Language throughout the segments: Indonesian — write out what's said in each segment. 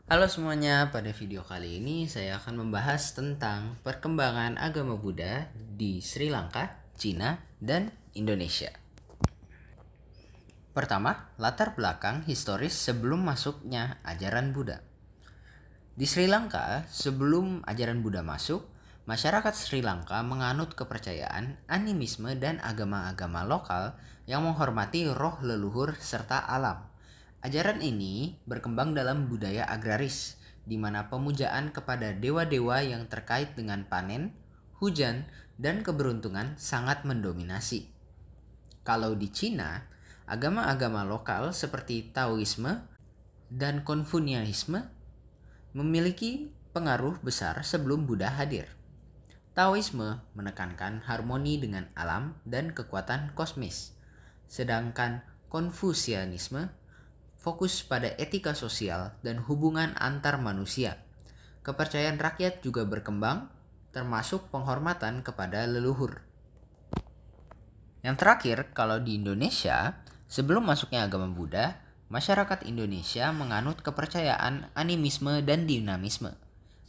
Halo semuanya, pada video kali ini saya akan membahas tentang perkembangan agama Buddha di Sri Lanka, Cina, dan Indonesia. Pertama, latar belakang historis sebelum masuknya ajaran Buddha. Di Sri Lanka, sebelum ajaran Buddha masuk, masyarakat Sri Lanka menganut kepercayaan, animisme, dan agama-agama lokal yang menghormati roh leluhur serta alam. Ajaran ini berkembang dalam budaya agraris, di mana pemujaan kepada dewa-dewa yang terkait dengan panen, hujan, dan keberuntungan sangat mendominasi. Kalau di Cina, agama-agama lokal seperti Taoisme dan Konfusianisme memiliki pengaruh besar sebelum Buddha hadir. Taoisme menekankan harmoni dengan alam dan kekuatan kosmis, sedangkan Konfusianisme fokus pada etika sosial dan hubungan antar manusia. Kepercayaan rakyat juga berkembang, termasuk penghormatan kepada leluhur. Yang terakhir, kalau di Indonesia, sebelum masuknya agama Buddha, masyarakat Indonesia menganut kepercayaan animisme dan dinamisme.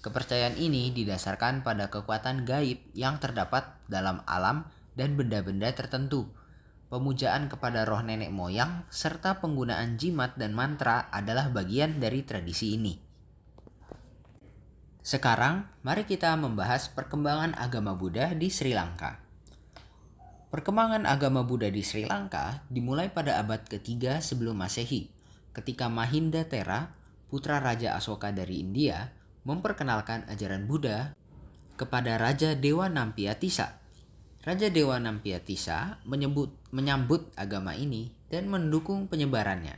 Kepercayaan ini didasarkan pada kekuatan gaib yang terdapat dalam alam dan benda-benda tertentu. Pemujaan kepada roh nenek moyang serta penggunaan jimat dan mantra adalah bagian dari tradisi ini. Sekarang, mari kita membahas perkembangan agama Buddha di Sri Lanka. Perkembangan agama Buddha di Sri Lanka dimulai pada abad ketiga sebelum Masehi, ketika Mahinda Thera, putra Raja Asoka dari India, memperkenalkan ajaran Buddha kepada Raja Dewa Nampiatisa. Raja Dewa Nampiatisa menyambut agama ini dan mendukung penyebarannya,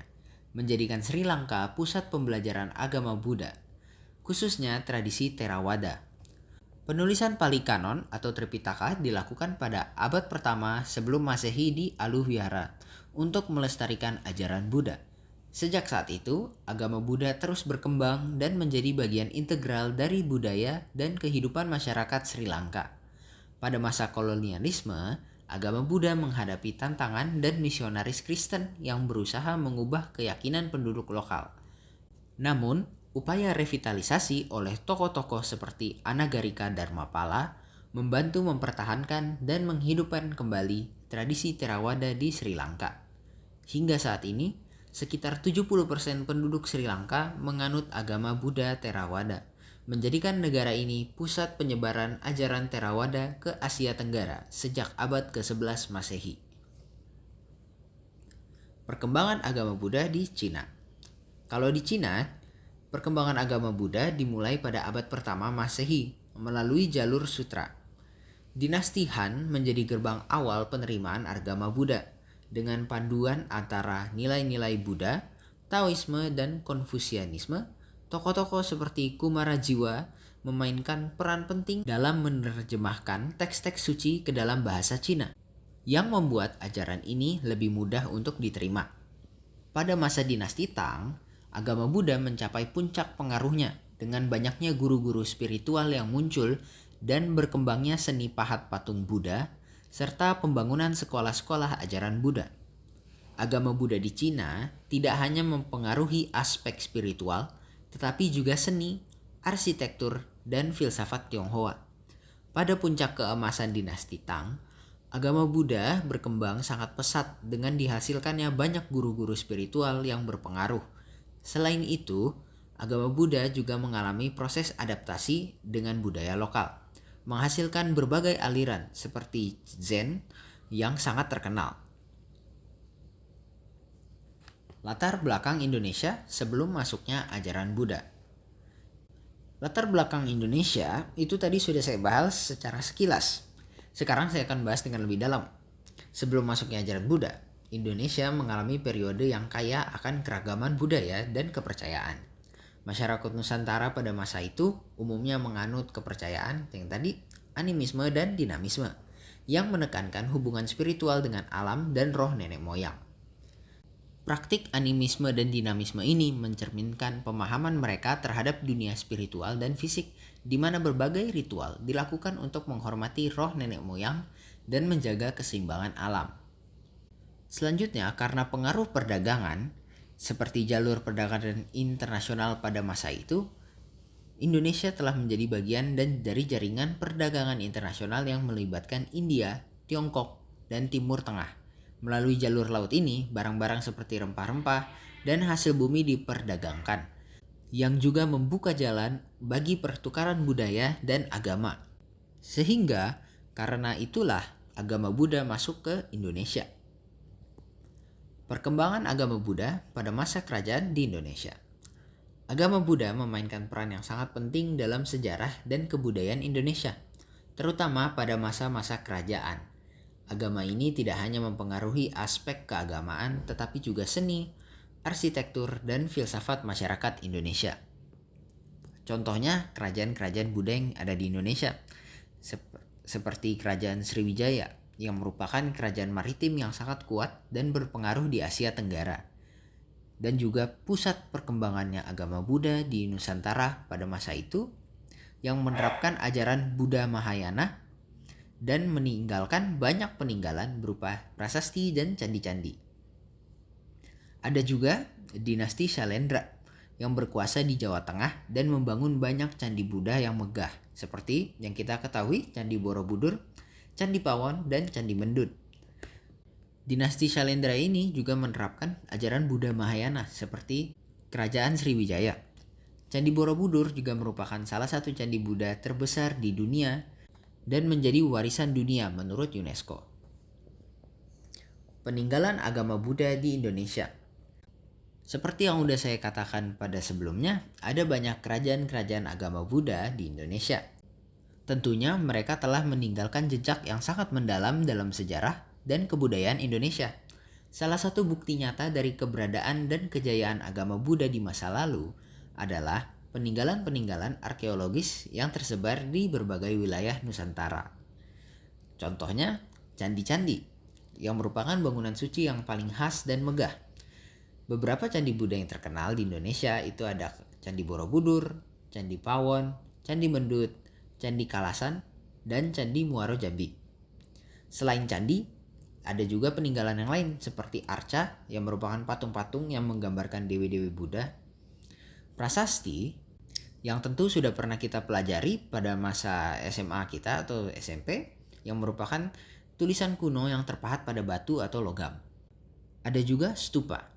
menjadikan Sri Lanka pusat pembelajaran agama Buddha, khususnya tradisi Theravada. Penulisan Pali Canon atau Tripitaka dilakukan pada abad pertama sebelum Masehi di Aluwihara untuk melestarikan ajaran Buddha. Sejak saat itu, agama Buddha terus berkembang dan menjadi bagian integral dari budaya dan kehidupan masyarakat Sri Lanka. Pada masa kolonialisme, agama Buddha menghadapi tantangan dan misionaris Kristen yang berusaha mengubah keyakinan penduduk lokal. Namun, upaya revitalisasi oleh tokoh-tokoh seperti Anagarika Dharmapala membantu mempertahankan dan menghidupkan kembali tradisi Theravada di Sri Lanka. Hingga saat ini, sekitar 70% penduduk Sri Lanka menganut agama Buddha Theravada, menjadikan negara ini pusat penyebaran ajaran Theravada ke Asia Tenggara sejak abad ke-11 Masehi. Perkembangan agama Buddha di Cina. Kalau di Cina, perkembangan agama Buddha dimulai pada abad pertama Masehi melalui jalur sutra. Dinasti Han menjadi gerbang awal penerimaan agama Buddha dengan panduan antara nilai-nilai Buddha, Taoisme, dan Konfusianisme. Tokoh-tokoh seperti Kumarajiwa memainkan peran penting dalam menerjemahkan teks-teks suci ke dalam bahasa Cina, yang membuat ajaran ini lebih mudah untuk diterima. Pada masa dinasti Tang, agama Buddha mencapai puncak pengaruhnya dengan banyaknya guru-guru spiritual yang muncul dan berkembangnya seni pahat patung Buddha, serta pembangunan sekolah-sekolah ajaran Buddha. Agama Buddha di Cina tidak hanya mempengaruhi aspek spiritual, tetapi juga seni, arsitektur, dan filsafat Tionghoa. Pada puncak keemasan dinasti Tang, agama Buddha berkembang sangat pesat dengan dihasilkannya banyak guru-guru spiritual yang berpengaruh. Selain itu, agama Buddha juga mengalami proses adaptasi dengan budaya lokal, menghasilkan berbagai aliran seperti Zen yang sangat terkenal. Latar belakang Indonesia sebelum masuknya ajaran Buddha. Latar belakang Indonesia itu tadi sudah saya bahas secara sekilas. Sekarang saya akan bahas dengan lebih dalam. Sebelum masuknya ajaran Buddha, Indonesia mengalami periode yang kaya akan keragaman budaya dan kepercayaan. Masyarakat Nusantara pada masa itu umumnya menganut kepercayaan yang tadi animisme dan dinamisme, yang menekankan hubungan spiritual dengan alam dan roh nenek moyang. Praktik animisme dan dinamisme ini mencerminkan pemahaman mereka terhadap dunia spiritual dan fisik, di mana berbagai ritual dilakukan untuk menghormati roh nenek moyang dan menjaga keseimbangan alam. Selanjutnya, karena pengaruh perdagangan, Seperti jalur perdagangan internasional pada masa itu, Indonesia telah menjadi bagian dari jaringan perdagangan internasional yang melibatkan India, Tiongkok, dan Timur Tengah. Melalui jalur laut ini, barang-barang seperti rempah-rempah dan hasil bumi diperdagangkan, yang juga membuka jalan bagi pertukaran budaya dan agama. Sehingga karena itulah agama Buddha masuk ke Indonesia. Perkembangan agama Buddha pada masa kerajaan di Indonesia. Agama Buddha memainkan peran yang sangat penting dalam sejarah dan kebudayaan Indonesia, terutama pada masa-masa kerajaan. Agama ini tidak hanya mempengaruhi aspek keagamaan, tetapi juga seni, arsitektur, dan filsafat masyarakat Indonesia. Contohnya kerajaan-kerajaan Buddha yang ada di Indonesia, seperti Kerajaan Sriwijaya, yang merupakan kerajaan maritim yang sangat kuat dan berpengaruh di Asia Tenggara, dan juga pusat perkembangannya agama Buddha di Nusantara pada masa itu, yang menerapkan ajaran Buddha Mahayana dan meninggalkan banyak peninggalan berupa prasasti dan candi-candi. Ada juga dinasti Syailendra yang berkuasa di Jawa Tengah dan membangun banyak candi Buddha yang megah, seperti yang kita ketahui Candi Borobudur, Candi Pawon, dan Candi Mendut. Dinasti Syailendra ini juga menerapkan ajaran Buddha Mahayana seperti Kerajaan Sriwijaya. Candi Borobudur juga merupakan salah satu candi Buddha terbesar di dunia dan menjadi warisan dunia menurut UNESCO. Peninggalan agama Buddha di Indonesia. Seperti yang sudah saya katakan pada sebelumnya, ada banyak kerajaan-kerajaan agama Buddha di Indonesia. Tentunya mereka telah meninggalkan jejak yang sangat mendalam dalam sejarah dan kebudayaan Indonesia. Salah satu bukti nyata dari keberadaan dan kejayaan agama Buddha di masa lalu adalah peninggalan-peninggalan arkeologis yang tersebar di berbagai wilayah Nusantara. Contohnya, candi-candi yang merupakan bangunan suci yang paling khas dan megah. Beberapa candi Buddha yang terkenal di Indonesia itu ada Candi Borobudur, Candi Pawon, Candi Mendut, Candi Kalasan, dan Candi Muaro Jambi. Selain candi, ada juga peninggalan yang lain seperti arca yang merupakan patung-patung yang menggambarkan dewi-dewi Buddha. Prasasti yang tentu sudah pernah kita pelajari pada masa SMA kita atau SMP, yang merupakan tulisan kuno yang terpahat pada batu atau logam. Ada juga stupa.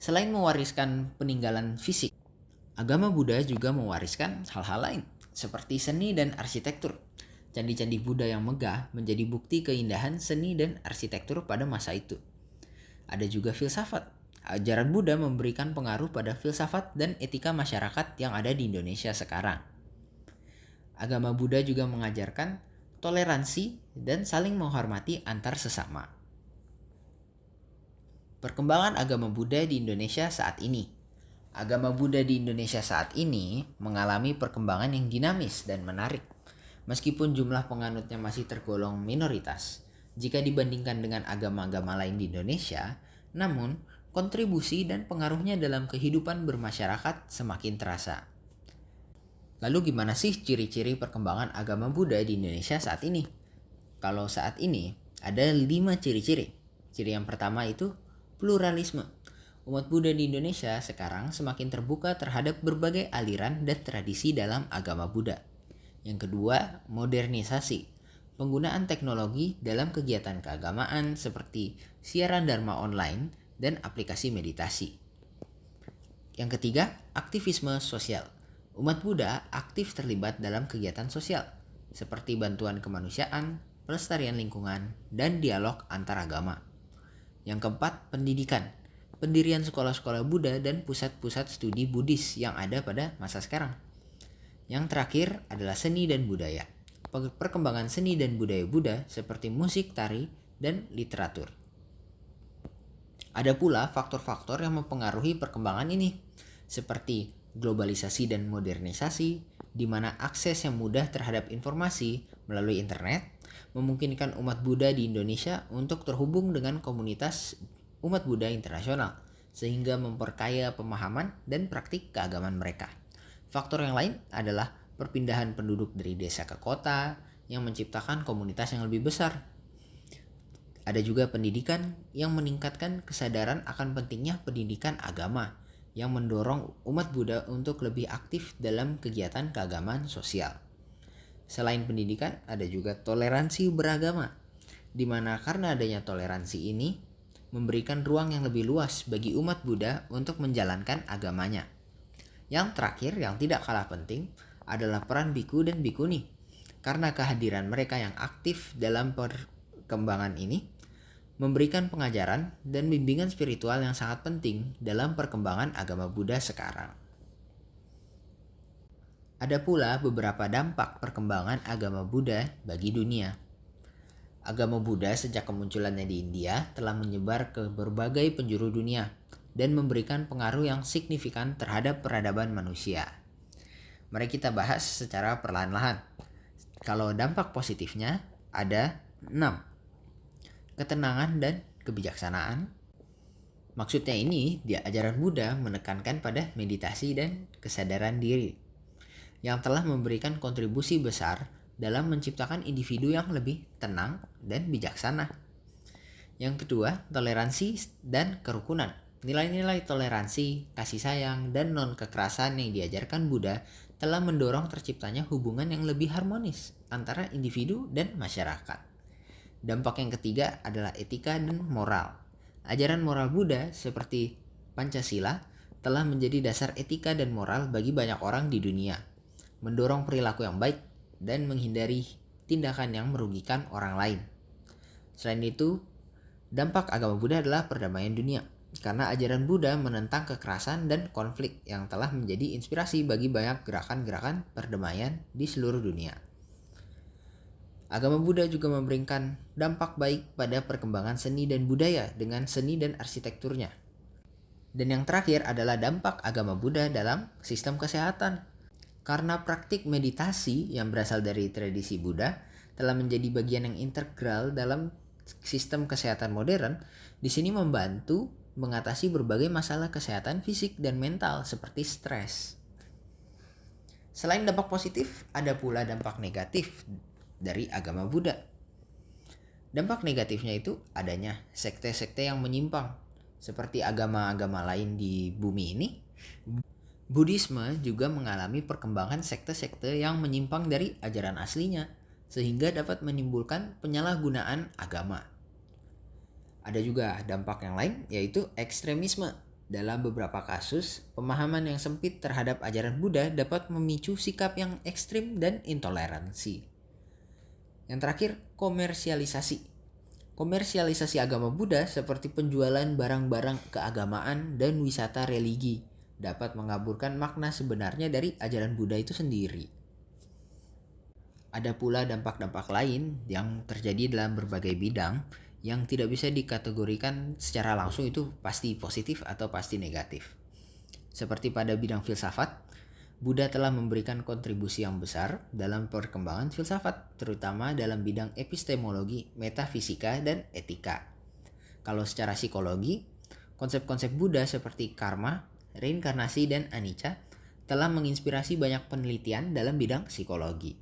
Selain mewariskan peninggalan fisik, agama Buddha juga mewariskan hal-hal lain seperti seni dan arsitektur. Candi-candi Buddha yang megah menjadi bukti keindahan seni dan arsitektur pada masa itu. Ada juga filsafat. Ajaran Buddha memberikan pengaruh pada filsafat dan etika masyarakat yang ada di Indonesia sekarang. Agama Buddha juga mengajarkan toleransi dan saling menghormati antar sesama. Perkembangan agama Buddha di Indonesia saat ini. Agama Buddha di Indonesia saat ini mengalami perkembangan yang dinamis dan menarik. Meskipun jumlah penganutnya masih tergolong minoritas jika dibandingkan dengan agama-agama lain di Indonesia, namun kontribusi dan pengaruhnya dalam kehidupan bermasyarakat semakin terasa. Lalu gimana sih ciri-ciri perkembangan agama Buddha di Indonesia saat ini? Kalau saat ini ada 5 ciri-ciri. Ciri yang pertama itu pluralisme. Umat Buddha di Indonesia sekarang semakin terbuka terhadap berbagai aliran dan tradisi dalam agama Buddha. Yang kedua, modernisasi. Penggunaan teknologi dalam kegiatan keagamaan seperti siaran dharma online dan aplikasi meditasi. Yang ketiga, aktivisme sosial. Umat Buddha aktif terlibat dalam kegiatan sosial seperti bantuan kemanusiaan, pelestarian lingkungan, dan dialog antar agama. Yang keempat, pendidikan. Pendirian sekolah-sekolah Buddha dan pusat-pusat studi Buddhis yang ada pada masa sekarang. Yang terakhir adalah seni dan budaya. Perkembangan seni dan budaya Buddha seperti musik, tari, dan literatur. Ada pula faktor-faktor yang mempengaruhi perkembangan ini, seperti globalisasi dan modernisasi, di mana akses yang mudah terhadap informasi melalui internet memungkinkan umat Buddha di Indonesia untuk terhubung dengan komunitas umat Buddha internasional, sehingga memperkaya pemahaman dan praktik keagamaan mereka. Faktor yang lain adalah perpindahan penduduk dari desa ke kota yang menciptakan komunitas yang lebih besar. Ada juga pendidikan yang meningkatkan kesadaran akan pentingnya pendidikan agama, yang mendorong umat Buddha untuk lebih aktif dalam kegiatan keagamaan sosial. Selain pendidikan, ada juga toleransi beragama, di mana karena adanya toleransi ini, memberikan ruang yang lebih luas bagi umat Buddha untuk menjalankan agamanya. Yang terakhir, yang tidak kalah penting, adalah peran biku dan bikuni. Karena kehadiran mereka yang aktif dalam perkembangan ini, memberikan pengajaran dan bimbingan spiritual yang sangat penting dalam perkembangan agama Buddha sekarang. Ada pula beberapa dampak perkembangan agama Buddha bagi dunia. Agama Buddha sejak kemunculannya di India telah menyebar ke berbagai penjuru dunia dan memberikan pengaruh yang signifikan terhadap peradaban manusia. Mari kita bahas secara perlahan-lahan. Kalau dampak positifnya ada 6. Ketenangan dan kebijaksanaan. Maksudnya ini, di ajaran Buddha menekankan pada meditasi dan kesadaran diri, yang telah memberikan kontribusi besar dalam menciptakan individu yang lebih tenang dan bijaksana. Yang kedua, toleransi dan kerukunan. Nilai-nilai toleransi, kasih sayang, dan non-kekerasan yang diajarkan Buddha telah mendorong terciptanya hubungan yang lebih harmonis antara individu dan masyarakat. Dampak yang ketiga adalah etika dan moral. Ajaran moral Buddha seperti Pancasila telah menjadi dasar etika dan moral bagi banyak orang di dunia, mendorong perilaku yang baik dan menghindari tindakan yang merugikan orang lain. Selain itu, dampak agama Buddha adalah perdamaian dunia, karena ajaran Buddha menentang kekerasan dan konflik yang telah menjadi inspirasi bagi banyak gerakan-gerakan perdamaian di seluruh dunia. Agama Buddha juga memberikan dampak baik pada perkembangan seni dan budaya dengan seni dan arsitekturnya. Dan yang terakhir adalah dampak agama Buddha dalam sistem kesehatan. Karena praktik meditasi yang berasal dari tradisi Buddha telah menjadi bagian yang integral dalam sistem kesehatan modern, di sini membantu mengatasi berbagai masalah kesehatan fisik dan mental seperti stres. Selain dampak positif, ada pula dampak negatif dari agama Buddha. Dampak negatifnya itu adanya sekte-sekte yang menyimpang, seperti agama-agama lain di bumi ini. Buddhisme juga mengalami perkembangan sekte-sekte yang menyimpang dari ajaran aslinya, sehingga dapat menimbulkan penyalahgunaan agama. Ada juga dampak yang lain, yaitu ekstremisme. Dalam beberapa kasus, pemahaman yang sempit terhadap ajaran Buddha dapat memicu sikap yang ekstrim dan intoleransi. Yang terakhir, komersialisasi. Komersialisasi agama Buddha seperti penjualan barang-barang keagamaan dan wisata religi dapat mengaburkan makna sebenarnya dari ajaran Buddha itu sendiri. Ada pula dampak-dampak lain yang terjadi dalam berbagai bidang yang tidak bisa dikategorikan secara langsung itu pasti positif atau pasti negatif. Seperti pada bidang filsafat, Buddha telah memberikan kontribusi yang besar dalam perkembangan filsafat, terutama dalam bidang epistemologi, metafisika, dan etika. Kalau secara psikologi, konsep-konsep Buddha seperti karma, reinkarnasi, dan anicca telah menginspirasi banyak penelitian dalam bidang psikologi.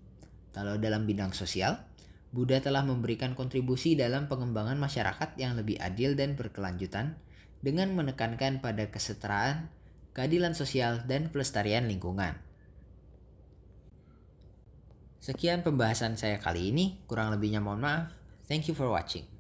Kalau dalam bidang sosial, Buddha telah memberikan kontribusi dalam pengembangan masyarakat yang lebih adil dan berkelanjutan dengan menekankan pada kesetaraan, keadilan sosial, dan pelestarian lingkungan. Sekian pembahasan saya kali ini, kurang lebihnya mohon maaf. Thank you for watching.